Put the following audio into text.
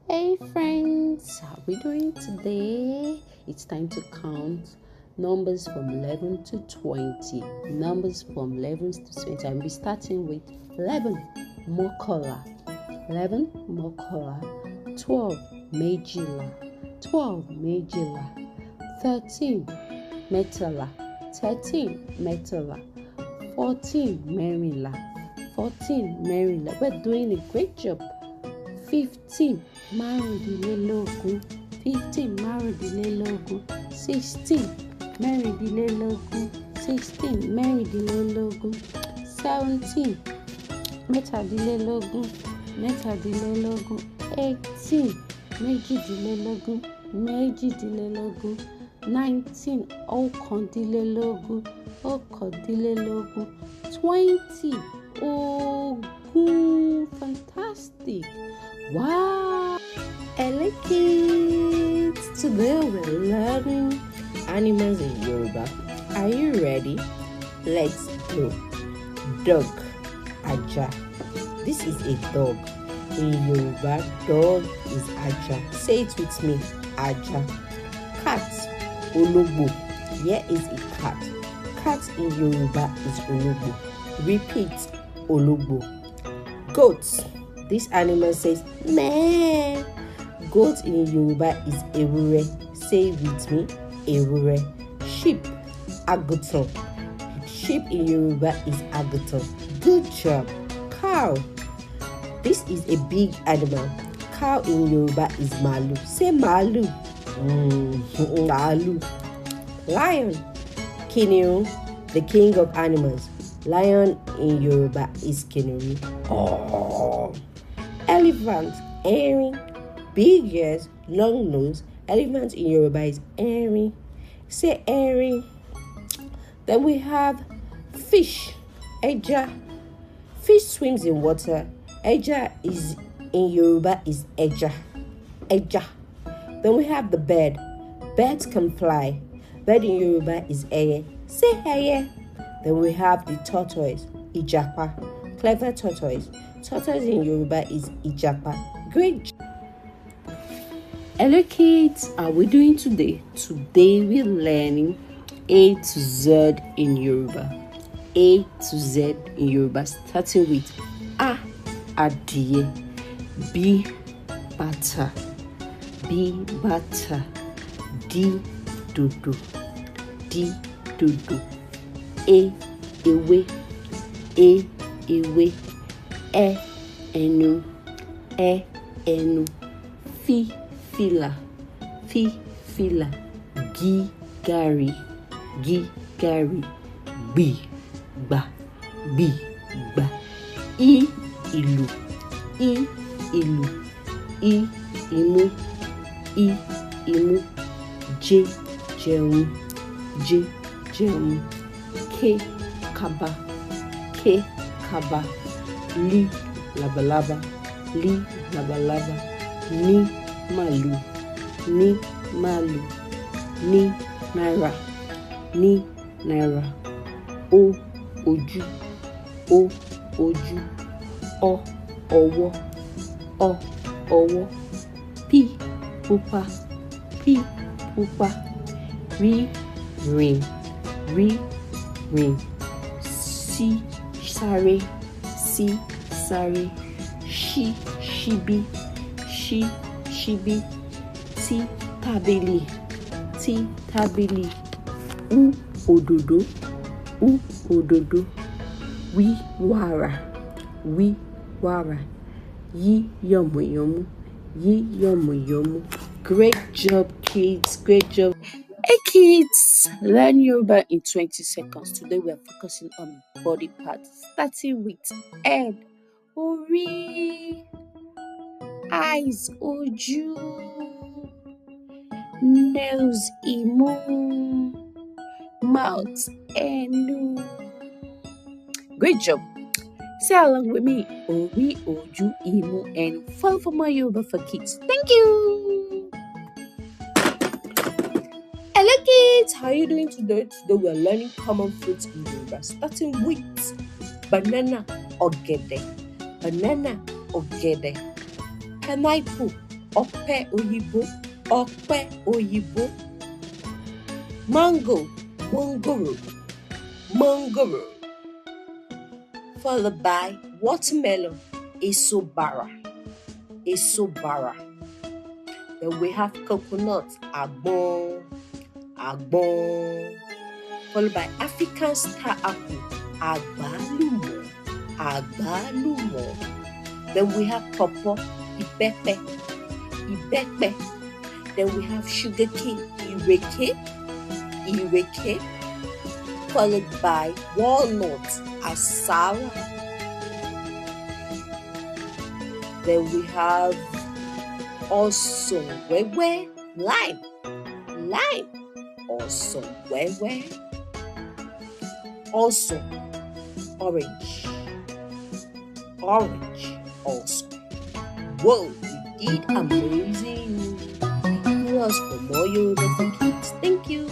Hey friends, how are we doing today? It's time to count numbers from 11 to 20. Numbers from 11 to 20. I'll be starting with 11, Mokola. 11, Mokola. 12, Mejila. 12, Mejila. 13, Metala. 13, Metala. 14, Merila. 14, Merila. We're doing a great job. 15, márùndínlógún. 15, márùndínlógún. 16, mẹ́rìndínlógún. 16, mẹ́rìndínlógún. 17, mẹ́tàdínlógún. Mẹ́tàdínlógún. 18, méjìdínlógún. Méjìdínlógún. 19, ọ̀kándínlógún. Ọ̀kándínlógún. 20, ogún. Fantastic. Wow! Hello kids! Today we're learning animals in Yoruba. Are you ready? Let's go. Dog, Aja. This is a dog. In Yoruba, dog is Aja. Say it with me, Aja. Cat, Ologbo. Here is a cat. Cat in Yoruba is Ologbo. Repeat, Ologbo. Goat. This animal says meh. Goat in Yoruba is ewúrẹ́. Say with me, ewúrẹ́. Sheep, àgùntàn. Sheep in Yoruba is àgùntàn. Good job. Cow. This is a big animal. Cow in Yoruba is màálù. Say màálù. Màálù. Lion. Kìnìún, the king of animals. Lion in Yoruba is kìnìún. Oh. Elephant, erin. Big ears, long nose. Elephant in Yoruba is erin. Say erin. Then we have fish, ẹja. Fish swims in water. Ẹja is in Yoruba is ẹja. Ẹja. Then we have the bird. Birds can fly. Bird in Yoruba is ẹyẹ. Say ẹyẹ. Then we have the tortoise, ìjàpá. Clever tortoise. Tortoise in Yoruba is ìjàpá. Great job. Hello kids, how are we doing today? Today we're learning A to Z in Yoruba. A to Z in Yoruba, starting with A, adìẹ. B, bàtà. B, bàtà. D, dòdò. D, dòdò. E, ewé. E, ewé. Ẹ, ẹnu. Ẹ, ẹnu. Fi, fìlà. Fi, fìlà. Gí, gàrí. Gí, gàrí. Gbì, gbà. Gbì, gbà. I, ìlù. I, ìlù. I, imú. I, imú. J, jẹun. J, jẹun. K, kaba. K, kaba. Li, labalábá. Li, labalábá. Ní, màlúù. Ní, màlúù. Ní, náírà. Ní, náírà. O, ojú. O, ojú. Ọ, ọwọ́. Ọ, ọwọ́. P, pupa. P, pupa. Rí, rìn. Rí, rìn. Sí, sáré. Sí, sáré. Ṣí, ṣíbí. Ṣí, ṣíbí. Tí, tábìlì. Tí, tábìlì. U, òdòdó. U, òdòdó. Wí, wàrà. Wí, wàrà. Yí, yànmùyánmú. Yí, yànmùyánmú. Great job, kids. Great job. Hey kids, learn Yoruba in 20 seconds. Today we are focusing on body parts, starting with head, orí, eyes, ojú, nose, imú, mouth, ẹnu. Great job. Say along with me, orí, ojú, imú, ẹnu. Follow for more Yoruba for kids. Thank you. Hello kids, how are you doing today? Today we are learning common fruits in Yoruba, starting with banana. ọ̀gẹ̀dẹ̀. Banana, ọ̀gẹ̀dẹ̀. Pineapple, ọ̀pẹ òyìnbó, ọ̀pẹ òyìnbó. Mango, mangoro, mangoro. Followed by watermelon, èso bàrà, èso bàrà. Then we have coconut, àgbọn, àgbọn. Followed by African star apple, àgbálùmọ̀, àgbálùmọ̀. Then we have pawpaw, ìbẹ́pẹ, ìbẹ́pẹ. Then we have sugarcane, ìrèké, ìrèké. Followed by walnut, àsálà. Then we have ọsàn wẹ́wẹ́, lime, lime. Ọsàn wẹ́wẹ́, ọsàn, orange, orange, awesome. Whoa, you did amazing. Thank you for more Yoruba for Kids. Thank you.